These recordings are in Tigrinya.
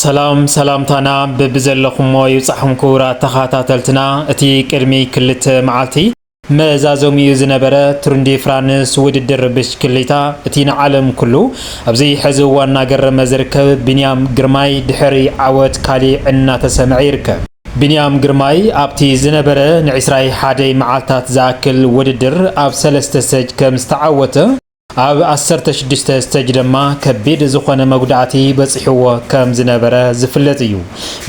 سلام تانا ببزلكم ويصحم كورا تخاتاتلتنا اتي قدمي كلت معالتي مزازومي زنبره ترندي فرانس وددر بشكليتا اتينا عالم كله ابزي حزو وانا قرم زركب بنيام قرماي دحري عوات كالي عنا تسمعي ركب بنيام قرماي ابتي زنبره نعسراي حادي معالتات زاكل وددر اب سلسته سج كمستعوته ኣብ 16 ስተጅደማ ከቢድ ዝኾነ መጉዳእቲ በጽሕዎ ከም ዝነበረ ዝፍለጥ እዩ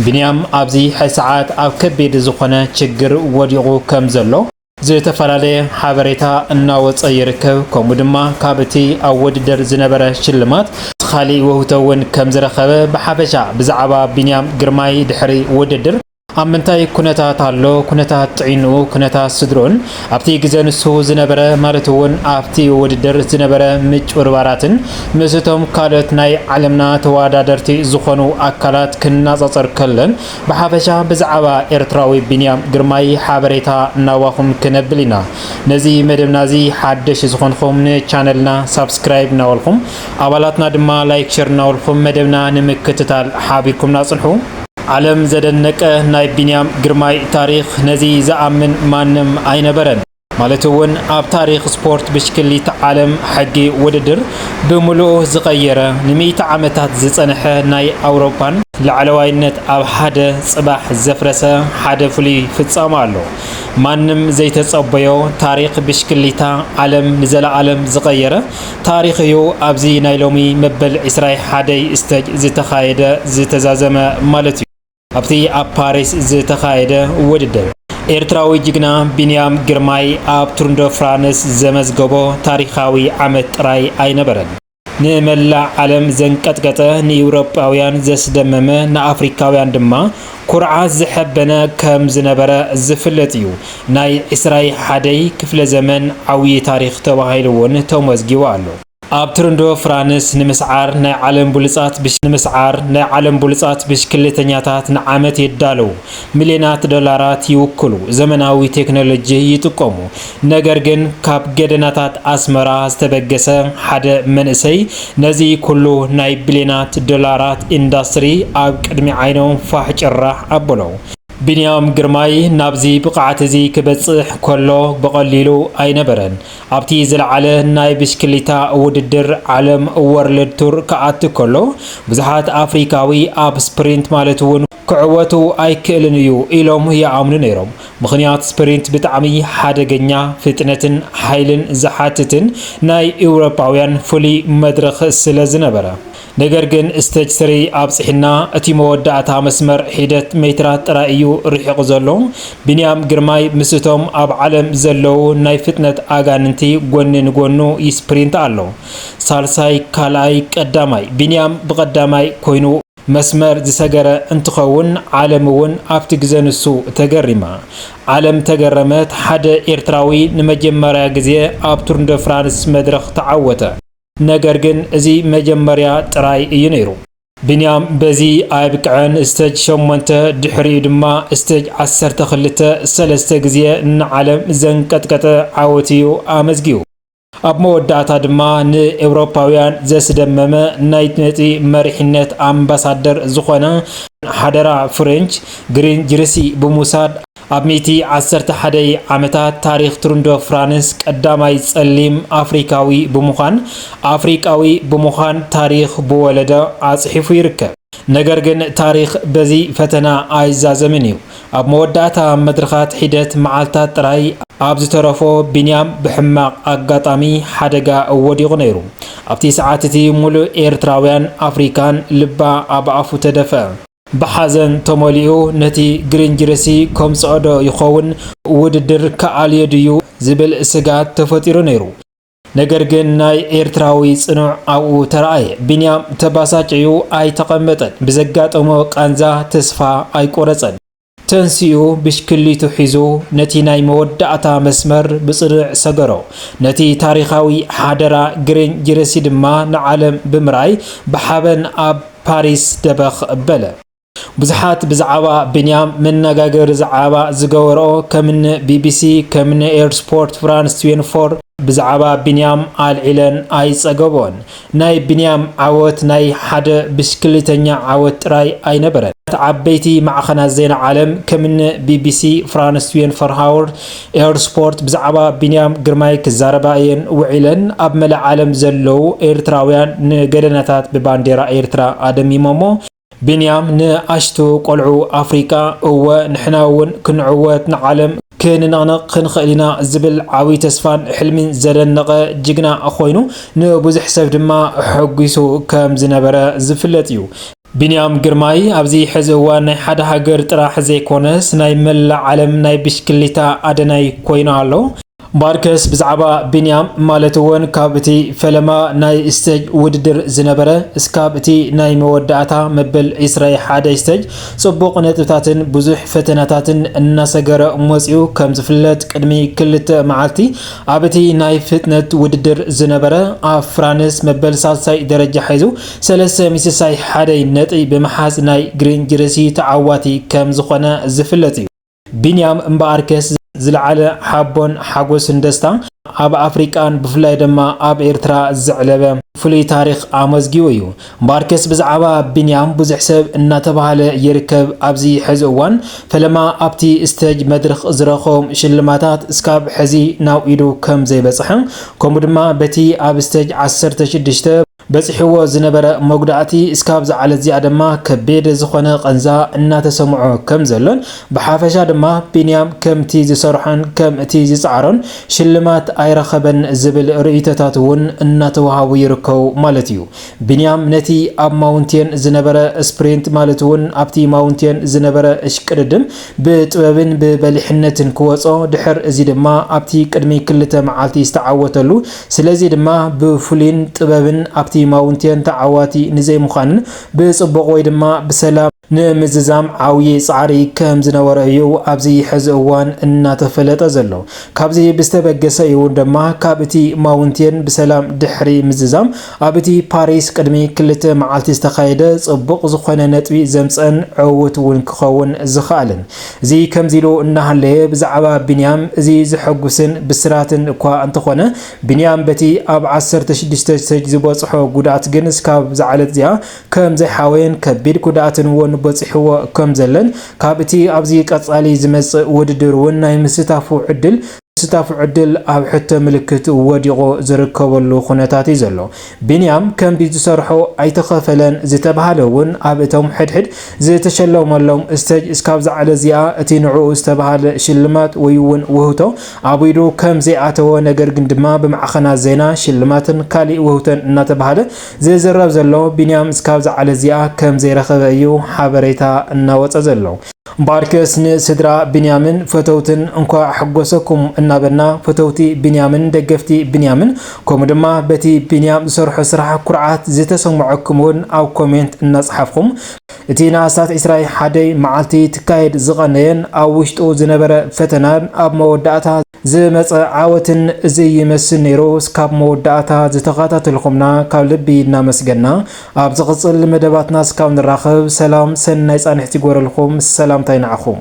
ቢንያም ኣብዚ ሕሰዓት ኣብ ከቢድ ዝኾነ ችግር ወዲቑ ከም ዘሎ ዝተፈላለየ ሓበሬታ እናወፀ ይርከብ ከምኡ ድማ ካብቲ ኣብ ውድድር ዝነበረ ሽልማት ካሊእ ውህተውን ከም ዝረኸበ ብሓፈሻ ብዛዕባ ቢንያም ግርማይ ድሕሪ ውድድር አምንታይ ኩነታት አሎ ኩነታት ጥዒኑ ኩነታት ስድሮን ኣብቲ ግዜ ንሱ ዝነበረ ማለትውን ኣብቲ ውድድር ዝነበረ ምጭውርባራትን ምስቶም ካልኦት ናይ ዓለምና ተወዳደርቲ ዝኾኑ አካላት ክናጻጸር ከለን ብሓፈሻ ብዛዕባ ኤርትራዊ ቢንያም ግርማይ ሓበሬታ እናዋኹም ክነብል ኢና ነዚ መደብናዚ ሓድሽ ዝኾንኩም ንቻነልና ሳብስክራይብ ናወልኩም አባላትና ድማ ላይክ ሼር ናወልኩም መደብና ንምክትታል ሓቢርኩም ናጽንሑ ዓለም ዘደነቀ ናይ ቢንያም ግርማይ ታሪኽ ነዚ ዝኣምን ማንም ኣይነበረን ማለትውን ኣብ ታሪኽ ስፖርት ብሽክሊት ዓለም ሕጊ ውድድር ብምሉእ ዝቀየረ ን100 ዓመታት ዝጸንሐ ናይ ኣውሮፓን ላዕለዋይነት ኣብ ሓደ ጽባሕ ዘፍረሰ ሓደ ፍሉይ ፍጻመ ኣሎ ማንም ዘይተጸበዮ ታሪኽ ብሽክሊታ ዓለም ንዘለዓለም ዝቀየረ ታሪኽ እዩ ኣብዚ ናይ ሎሚ መበል 21 ስተጅ ዝተኻየደ ዝተዛዘመ ማለት እዩ ኣብቲ ኣብ ፓሪስ ዝተኻየደ ውድድር ኤርትራዊ ጅግና ቢንያም ግርማይ ኣብ ቱር ደ ፍራንስ ዘመዝገቦ ታሪኻዊ ዓመት ጥራይ ኣይነበረን ንመላእ ዓለም ዘንቀጥቀጠ ንኤውሮጳውያን ዘስደመመ ንኣፍሪካውያን ድማ ኩርዓት ዝሕበነ ከም ዝነበረ ዝፍለጥ እዩ ናይ 21 ክፍለ ዘመን ዓብዪ ታሪኽ ተባሂሉውን ተመዝጊቡ ኣሎ ኣብ ቱር ደ ፍራንስ ንምስዓር ናይ ዓለም ቡልጻት ብሽክሌተኛታት ንዓመት ይዳለው ሚሊዮናት ዶላራት ይውክሉ ዘመናዊ ቴክኖሎጂ ይጥቀሙ ነገር ግን ካብ ገደናታት አስመራ ዝተበገሰ ሓደ መንእሰይ ነዚ ኩሉ ናይ ቢሊዮናት ዶላራት ኢንዱስትሪ ኣብ ቅድሚ ዓይኖም ፋሕ ጭራሕ ኣበለው ቢንያም ግርማይ ናብዚ ብቕዓት እዚ ክበጽሕ ከሎ በቀሊሉ ኣይነበረን ኣብቲ ዝለዓለ ናይ ብሽክሊታ ውድድር ዓለም ወርልድ ቱር ከኣት ከሎ ብዙሓት አፍሪካዊ ኣብ ስፕሪንት ማለትውን ክዕወቱ ኣይክእልን እዩ ኢሎም ይኣምኑ ነይሮም ምኽንያት ስፕሪንት ብጣዕሚ ሓደገኛ ፍጥነትን ሓይልን ዝሓትትን ናይ ኤውሮጳውያን ፍሉይ መድረኽ ስለ ዝነበረ ነገር ግን ስቴጅ 3 ኣብጽሕና እቲ መወዳእታ መስመር ሂደት ሜትራት ጥራይ እዩ ርሒቑ ዘሎ ቢንያም ግርማይ ምስቶም ኣብ ዓለም ዘለው ናይ ፍጥነት ኣጋንንቲ ጎኒ ንጎኑ ይስፕሪንት ኣሎ ሳልሳይ ካልኣይ ቀዳማይ ቢንያም ብቀዳማይ ኮይኑ መስመር ዝሰገረ እንትኸውን ዓለም እውን ኣብቲ ግዜ ንሱ ተገሪማ ዓለም ተገረመት ሓደ ኤርትራዊ ንመጀመርያ ግዜ ኣብ ቱር ደ ፍራንስ መድረኽ ተዓወተ ነገር ግን እዚ መጀመርያ ጥራይ እዩ ነይሩ ቢንያም በዚ ኣይብቅዐን ስቴጅ 8 ድሕሪ ድማ ስቴጅ 12 ሰለስተ ግዜ ንዓለም ዘንቀጥቀጠ ዓወትዩ ኣመዝጊዩ ኣብ መወዳእታ ድማ ንኤውሮጳውያን ዘስደመመ ናይ ነቲ መሪሕነት ኣምባሳደር ዝኾነ ሓደራ ፍሬንች ግሪን ጅርሲ ብምውሳድ ኣብ 111 ዓመታት ታሪኽ ቱር ደ ፍራንስ ቀዳማይ ጸሊም አፍሪካዊ ብምዃን ታሪኽ ብወለደ ኣጽሒፉ ይርከብ ነገር ግን ታሪኽ በዚ ፈተና ኣይዛዘምን እዩ ኣብ መወዳእታ መድረኻት ሂደት መዓልታት ጥራይ ኣብ ዝተረፎ ቢንያም ብሕማቕ ኣጋጣሚ ሓደጋ ወዲቑ ነይሩ ኣብቲ ሰዓት እቲ ሙሉእ ኤርትራውያን ኣፍሪካን ልባ ኣብ ኣፉ ተደፍአ በሐዘን ተሞሊኡ ነቲ ግሪን ጅርሲ ከም ጽዕዶ ይኸውን ውድድር ከኣልየ ድዩ ዝብል ስጋት ተፈጢሩ ነይሩ ነገር ግን ናይ ኤርትራዊ ጽኑዕ ኣብኡ ተረኣየ ቢንያም ተባሳጭዩ ኣይተቐመጠን ብዘጋጠሞ ቃንዛ ተስፋ ኣይቆረጸን ተንሲኡ ብሽክሊቱ ሒዙ ነቲ ናይ መወዳእታ መስመር ብጽኑዕ ሰገሮ ነቲ ታሪኻዊ ሓደራ ግሪን ጅርሲ ድማ ንዓለም ብምራይ ብሓበን ኣብ ፓሪስ ደበኽ በለ ብዙሓት ብዛዕባ ቢንያም መነጋገሪ ዛዕባ ዝገበርኦ ከምነ ቢቢሲ ከምነ ኤር ስፖርት ፍራንስ 24 ብዛዕባ ቢንያም አልዒለን ኣይፀገቦን። ናይ ቢንያም ዓወት ናይ ሓደ ብሽክሌተኛ ዓወት ጥራይ ኣይነበረን። ዓበይቲ ማዕኸናት ዜና ዓለም ከምነ ቢቢሲ ፍራንስ 24 ሃወር ኤር ስፖርት ብዛዕባ ቢንያም ግርማይ ክዛረባ እየን ውዒለን ኣብ መላእ ዓለም ዘለው ኤርትራውያን ንገደናታት ብባንዴራ ኤርትራ ኣደሚሞሞ ቢንያም ንኣሽቱ ቆልዑ ኣፍሪካ እወ ንሕና እውን ክንዕወት ንዓለም ክንነቕነቕ ክንኽእል ኢና ዝብል ዓብይ ተስፋን ሕልሚን ዘደነቐ ጅግና ኮይኑ ንብዙሕ ሰብ ድማ ሕጉሱ ከም ዝነበረ ዝፍለጥ እዩ። ቢንያም ግርማይ ኣብዚ ሕዚ እዋን ናይ ሓደ ሃገር ጥራሕ ዘይኮነስ ናይ መላእ ዓለም ናይ ብሽክሌታ ኣደናይ ኮይኑ ኣሎ። ባርከስ ብዛዕባ ቢንያም ማለት እውን ካብ እቲ ፈለማ ናይ ስቴጅ ውድድር ዝነበረ እስካብ እቲ ናይ መወዳእታ መበል 21 ስቴጅ ጽቡቕ ነጥብታትን ብዙሕ ፈተናታትን እናሰገረ መጽኡ ከም ዝፍለጥ ቅድሚ 2 መዓልቲ ኣብ እቲ ናይ ፍጥነት ውድድር ዝነበረ ኣብ ፍራንስ መበል 3 ደረጃ ሒዙ 3.1 ነጥቢ ብምሓዝ ናይ ግሪን ጀርሲ ተዓዋቲ ከም ዝኾነ ዝፍለጥ እዩ። ቢንያም እምበኣርከስ ዝለዓለ ሓቦን ሓጎስን ደስታ ኣብ ኣፍሪቃን ብፍላይ ድማ ኣብ ኤርትራ ዝዕለበ ፍሉይ ታሪክ ኣመዝጊቡ እዩ። እምበኣርከስ ብዛዕባ ቢንያም ብዙሕ ሰብ እናተባህለ ይርከብ። ኣብዚ ሕዚ እዋን ፈለማ ኣብቲ ስቴጅ መድረኽ ዝረኸቦም ሽልማታት እስካብ ሕዚ ናብ ኢዱ ከም ዘይበፅሐ ከምኡ ድማ በቲ ኣብ ስቴጅ 16 በፂሕዎ ዝነበረ መጉዳእቲ እስካብ ዝዓለት እዚኣ ድማ ከበድ ዝኾነ ቀንዛ እናተሰምዖ ከም ዘሎን ብሓፈሻ ድማ ቢንያም ከምቲ ዝሰርሖን ከም እቲ ዝፃዕሮን ሽልማት ኣይረኸበን ዝብል ርእይቶታት እውን እናተዋሃቡ ይርከቡ ማለት እዩ። ቢንያም ነቲ ኣብ ማውንቴን ዝነበረ ስፕሪንት ማለት እውን ኣብቲ ማውንቴን ዝነበረ እሽቅድድም ብጥበብን ብበሊሕነትን ክወጾ ድሕር እዚ ድማ ኣብቲ ቅድሚ 2 መዓልቲ ዝተዓወተሉ ስለዚ ድማ ብፍሉይን ጥበብን ኣብቲ ማውንቴን ተዓዋቲ ንዘይ ምዃንን ብጽቡቕ ወይ ድማ ብሰላም ንምዝዛም ዓውይ ጻዕሪ ከም ዝነበረ እዩ ኣብዚ ሕዚ እዋን እናተፈለጠ ዘሎ። ካብዚ ብዝተበገሰ እዩ ድማ ካብ እቲ ማውንቴን ብሰላም ድሕሪ ምዝዛም ኣብ እቲ ፓሪስ ቅድሚ 2 መዓልቲ ዝተኻየደ ጽቡቕ ዝኾነ ነጥቢ ዘምፀን ዕውት እውን ክኸውን ዝኽኣልን እዚ ከምዚ ኢሉ እናሃለየ ብዛዕባ ቢንያም እዚ ዝሐጉስን ብስራትን እኳ እንተኾነ ቢንያም በቲ ኣብ 16 ስቴጅ ዝበፅሖ ጉዳት ግን እስካብ ዝዓለት እዚኣ ከም ዘይሓወየን ከቢድ ጉዳትን እውን በፂሕዎ ከም ዘለን ካብ እቲ ኣብዚ ቀጻሊ ዝመጽእ ውድድር እውን ናይ ምስታፉ ዕድል ኣብ ሕቶ ምልክት ወዲቑ ዝርከበሉ ኩነታት እዩ ዘሎ። ቢንያም ከም ዝሰርሖ ኣይተኸፈለን ዝተባሃለ እውን ኣብ እቶም ሕድሕድ ዝተሸለመሎም ስቴጅ እስካብ ዝዓለ እዚኣ እቲ ንዕኡ ዝተባሃለ ሽልማት ወይ እውን ውህቶ ኣብ ኢዱ ከም ዘይኣተወ ነገር ግን ድማ ብማዕኸናት ዜና ሽልማትን ካሊእ ውህቶን እናተባሃለ ዝዝረብ ዘሎ ቢንያም እስካብ ዝዓለ እዚኣ ከም ዘይረኸበ እዩ ሓበሬታ እናወፀ ዘሎ። ባርከስ ንስድራ ቢንያምን ፈተውትን እንኳ ሕጎሰኩም እናበልና ፈተውቲ ቢንያምን ደገፍቲ ቢንያምን ከምኡ ድማ በቲ ቢንያም ዝሰርሖ ስራሕ ኩርዓት ዝተሰምዐኩም እውን ኣብ ኮሜንት እናፅሓፍኩም እቲ ናሳት 21 መዓልቲ ትካየድ ዝቐነየን ኣብ ውሽጡ ዝነበረ ፈተናን ኣብ መወዳእታ ዝመፀ ዓወትን እዚ ይመስል ነይሩ። እስካብ መወዳእታ ዝተኸታተልኩምና ካብ ልቢ እናመስገና ኣብ ዝቕፅል መደባትና እስካብ ንራኸብ ሰላም ሰናይ ጻንሕቲ ይጎረልኩም ሰላምታይ ንዓኹም።